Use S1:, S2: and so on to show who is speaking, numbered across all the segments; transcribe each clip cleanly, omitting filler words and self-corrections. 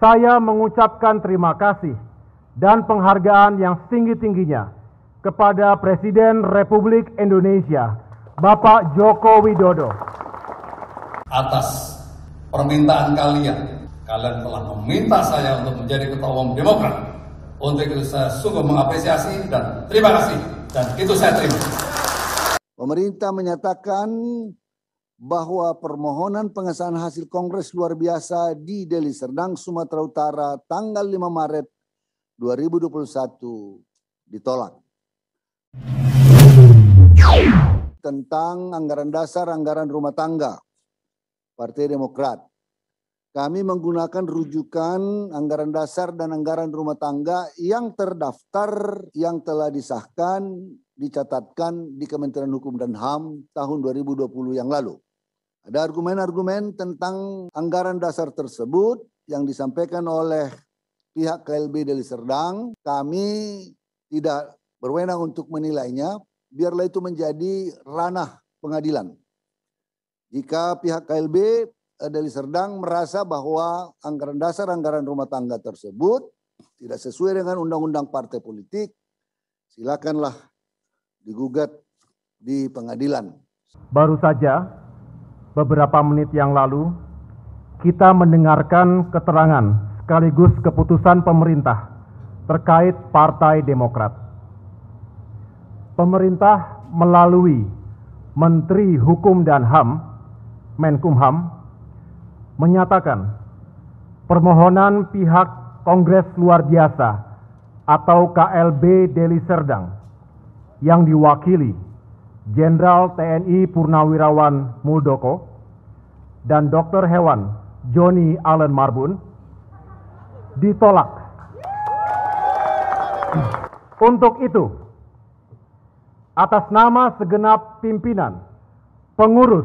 S1: Saya mengucapkan terima kasih dan penghargaan yang setinggi-tingginya kepada Presiden Republik Indonesia, Bapak Joko Widodo.
S2: Atas permintaan kalian telah meminta saya untuk menjadi Ketua Umum Demokrat. Untuk itu saya sungguh mengapresiasi dan terima kasih, dan itu saya terima.
S3: Pemerintah menyatakan bahwa permohonan pengesahan hasil Kongres luar biasa di Deli Serdang, Sumatera Utara tanggal 5 Maret 2021 ditolak. Tentang anggaran dasar, anggaran rumah tangga Partai Demokrat. Kami menggunakan rujukan anggaran dasar dan anggaran rumah tangga yang terdaftar, yang telah disahkan, dicatatkan di Kementerian Hukum dan HAM tahun 2020 yang lalu. Ada argumen-argumen tentang anggaran dasar tersebut yang disampaikan oleh pihak KLB Deli Serdang. Kami tidak berwenang untuk menilainya, biarlah itu menjadi ranah pengadilan. Jika pihak KLB Deli Serdang merasa bahwa anggaran dasar, anggaran rumah tangga tersebut tidak sesuai dengan undang-undang partai politik, silakanlah digugat di pengadilan.
S1: Baru saja beberapa menit yang lalu kita mendengarkan keterangan sekaligus keputusan pemerintah terkait Partai Demokrat. Pemerintah melalui Menteri Hukum dan HAM, Menkumham, menyatakan permohonan pihak Kongres Luar Biasa atau KLB Deli Serdang yang diwakili Jenderal TNI Purnawirawan Muldoko dan Dr. Hewan Joni Allen Marbun ditolak. Untuk itu, atas nama segenap pimpinan, pengurus,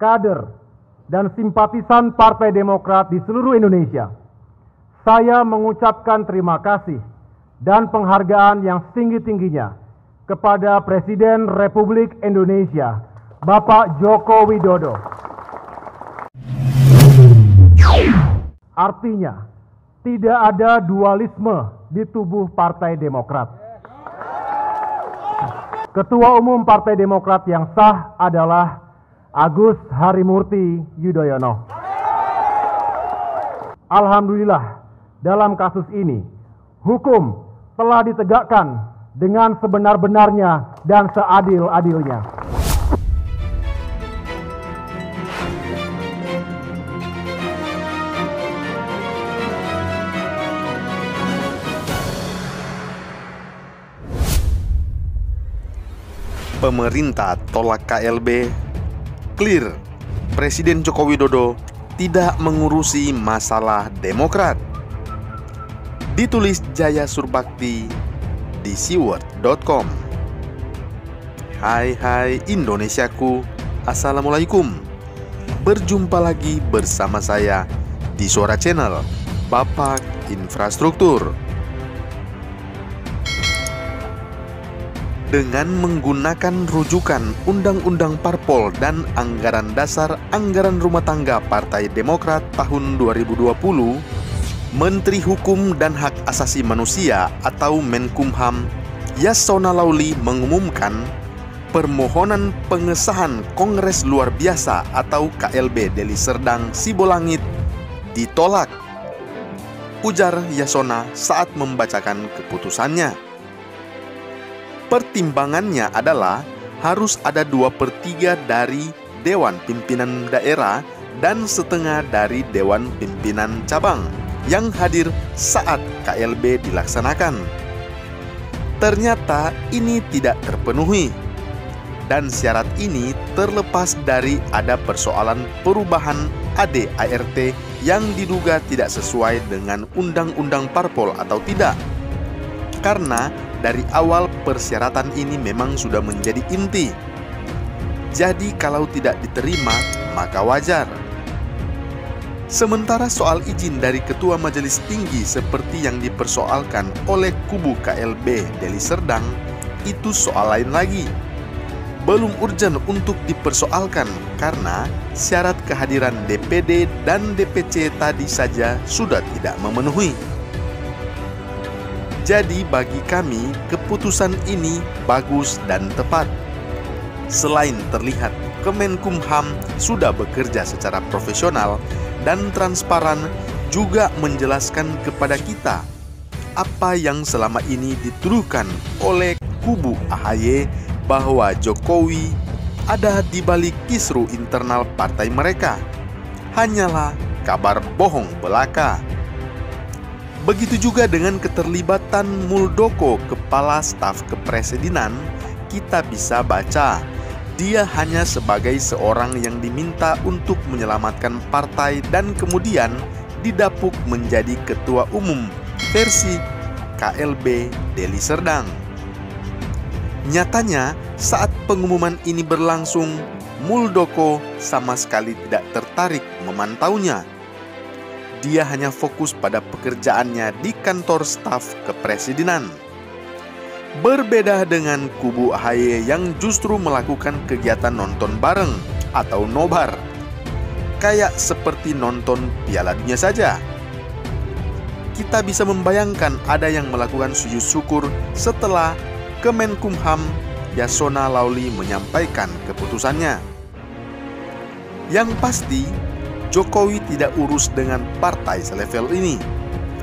S1: kader, dan simpatisan Partai Demokrat di seluruh Indonesia, saya mengucapkan terima kasih dan penghargaan yang setinggi-tingginya kepada Presiden Republik Indonesia, Bapak Joko Widodo. Artinya, tidak ada dualisme di tubuh Partai Demokrat. Ketua Umum Partai Demokrat yang sah adalah Agus Harimurti Yudhoyono. Alhamdulillah, dalam kasus ini, hukum telah ditegakkan dengan sebenar-benarnya dan seadil-adilnya.
S4: Pemerintah tolak KLB. Clear, Presiden Joko Widodo tidak mengurusi masalah Demokrat. Ditulis Jaya Surbakti di siword.com. Hai Indonesiaku, Assalamualaikum. Berjumpa lagi bersama saya di Suara Channel Bapak Infrastruktur. Dengan menggunakan rujukan Undang-Undang Parpol dan Anggaran Dasar Anggaran Rumah Tangga Partai Demokrat tahun 2020, Menteri Hukum dan Hak Asasi Manusia atau Menkumham Yasona Lauli mengumumkan permohonan pengesahan Kongres Luar Biasa atau KLB Deli Serdang Sibolangit ditolak, ujar Yasona saat membacakan keputusannya. Pertimbangannya adalah harus ada 2/3 dari Dewan Pimpinan Daerah dan setengah dari Dewan Pimpinan Cabang yang hadir saat KLB dilaksanakan. Ternyata ini tidak terpenuhi, dan syarat ini terlepas dari ada persoalan perubahan AD/ART yang diduga tidak sesuai dengan Undang-Undang Parpol atau tidak. Karena dari awal persyaratan ini memang sudah menjadi inti. Jadi kalau tidak diterima, maka wajar. Sementara soal izin dari Ketua Majelis Tinggi seperti yang dipersoalkan oleh kubu KLB Deli Serdang, itu soal lain lagi. belum urgen untuk dipersoalkan karena syarat kehadiran DPD dan DPC tadi saja sudah tidak memenuhi. Jadi bagi kami, keputusan ini bagus dan tepat. Selain terlihat Kemenkumham sudah bekerja secara profesional dan transparan, juga menjelaskan kepada kita apa yang selama ini dituduhkan oleh kubu AHY bahwa Jokowi ada di balik kisru internal partai mereka hanyalah kabar bohong belaka. Begitu juga dengan keterlibatan Muldoko, kepala staf kepresidenan, kita bisa baca dia hanya sebagai seorang yang diminta untuk menyelamatkan partai dan kemudian didapuk menjadi ketua umum versi KLB Deli Serdang. Nyatanya, saat pengumuman ini berlangsung, Muldoko sama sekali tidak tertarik memantaunya. Dia hanya fokus pada pekerjaannya di kantor staf kepresidenan. Berbeda dengan kubu AHY yang justru melakukan kegiatan nonton bareng atau nobar, kayak seperti nonton Piala Dunia saja. Kita bisa membayangkan ada yang melakukan sujud syukur setelah Kemenkumham Yasona Lauli menyampaikan keputusannya. Yang pasti, Jokowi tidak urus dengan partai selevel ini.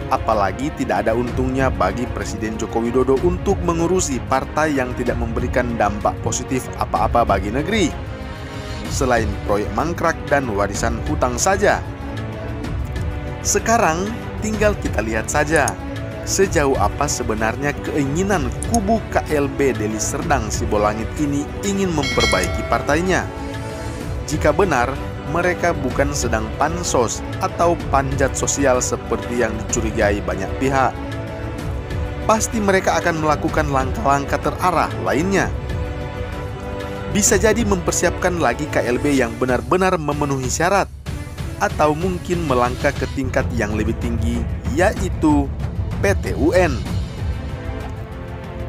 S4: Apalagi tidak ada untungnya bagi Presiden Joko Widodo untuk mengurusi partai yang tidak memberikan dampak positif apa-apa bagi negeri, selain proyek mangkrak dan warisan hutang saja. Sekarang tinggal kita lihat saja sejauh apa sebenarnya keinginan kubu KLB Deli Serdang Sibolangit ini ingin memperbaiki partainya. Jika benar, mereka bukan sedang pansos atau panjat sosial seperti yang dicurigai banyak pihak. Pasti mereka akan melakukan langkah-langkah terarah lainnya. Bisa jadi mempersiapkan lagi KLB yang benar-benar memenuhi syarat, atau mungkin melangkah ke tingkat yang lebih tinggi, yaitu PT UN.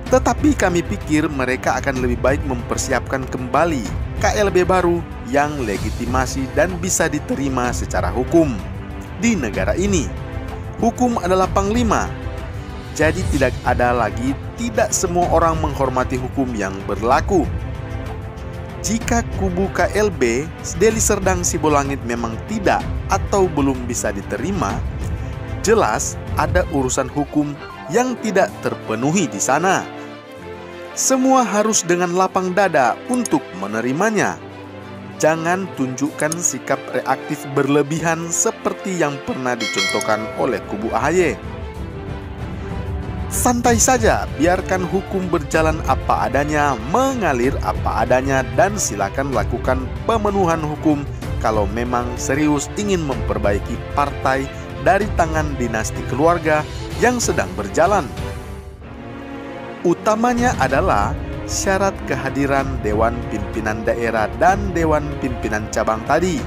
S4: Tetapi kami pikir mereka akan lebih baik mempersiapkan kembali KLB baru yang legitimasi dan bisa diterima secara hukum. Di negara ini, hukum adalah panglima. Jadi tidak ada lagi tidak semua orang menghormati hukum yang berlaku. Jika kubu KLB Deli Serdang Sibolangit memang tidak atau belum bisa diterima, jelas ada urusan hukum yang tidak terpenuhi di sana. Semua harus dengan lapang dada untuk menerimanya. Jangan tunjukkan sikap reaktif berlebihan seperti yang pernah dicontohkan oleh kubu AHY. Santai saja, biarkan hukum berjalan apa adanya, mengalir apa adanya, dan silakan lakukan pemenuhan hukum kalau memang serius ingin memperbaiki partai dari tangan dinasti keluarga yang sedang berjalan. Utamanya adalah syarat kehadiran Dewan Pimpinan Daerah dan Dewan Pimpinan Cabang tadi.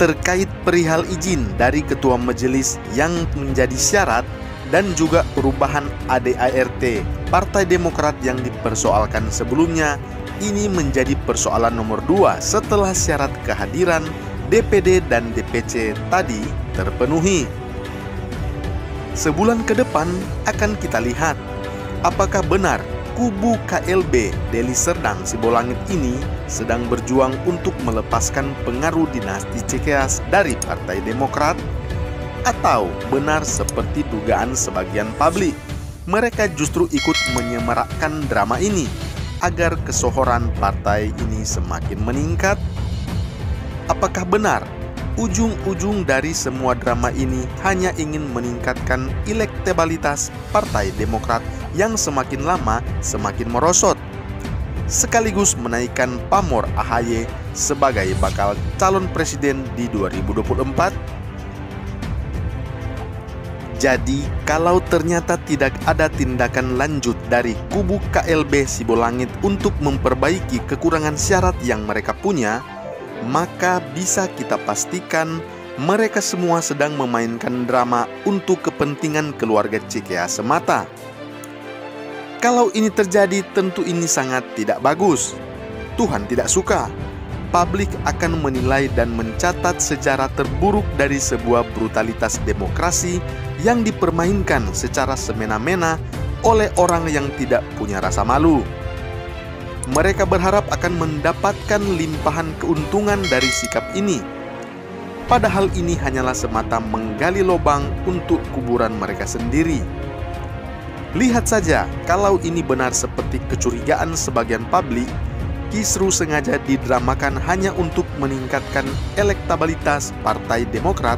S4: Terkait perihal izin dari Ketua Majelis yang menjadi syarat dan juga perubahan ADART Partai Demokrat yang dipersoalkan sebelumnya, ini menjadi persoalan nomor 2 setelah syarat kehadiran DPD dan DPC tadi terpenuhi. Sebulan ke depan akan kita lihat apakah benar kubu KLB Deli Serdang Sibolangit ini sedang berjuang untuk melepaskan pengaruh dinasti Cikeas dari Partai Demokrat, atau benar seperti dugaan sebagian publik, mereka justru ikut menyemarakkan drama ini agar kesohoran partai ini semakin meningkat. Apakah benar ujung-ujung dari semua drama ini hanya ingin meningkatkan elektabilitas Partai Demokrat yang semakin lama semakin merosot, sekaligus menaikkan pamor AHY sebagai bakal calon presiden di 2024? Jadi, kalau ternyata tidak ada tindakan lanjut dari kubu KLB Sibolangit untuk memperbaiki kekurangan syarat yang mereka punya, maka bisa kita pastikan mereka semua sedang memainkan drama untuk kepentingan keluarga Cikeas semata. Kalau ini terjadi, tentu ini sangat tidak bagus. Tuhan tidak suka. Publik akan menilai dan mencatat sejarah terburuk dari sebuah brutalitas demokrasi yang dipermainkan secara semena-mena oleh orang yang tidak punya rasa malu. Mereka berharap akan mendapatkan limpahan keuntungan dari sikap ini. Padahal ini hanyalah semata menggali lubang untuk kuburan mereka sendiri. Lihat saja, kalau ini benar seperti kecurigaan sebagian publik, kisru sengaja didramakan hanya untuk meningkatkan elektabilitas Partai Demokrat,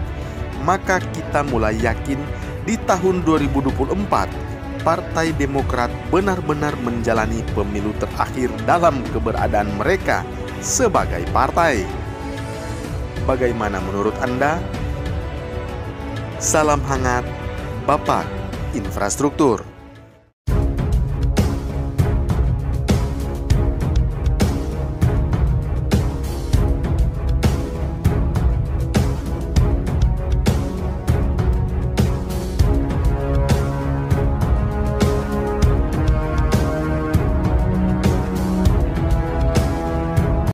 S4: maka kita mulai yakin di tahun 2024, Partai Demokrat benar-benar menjalani pemilu terakhir dalam keberadaan mereka sebagai partai. Bagaimana menurut Anda? Salam hangat, Bapak Infrastruktur.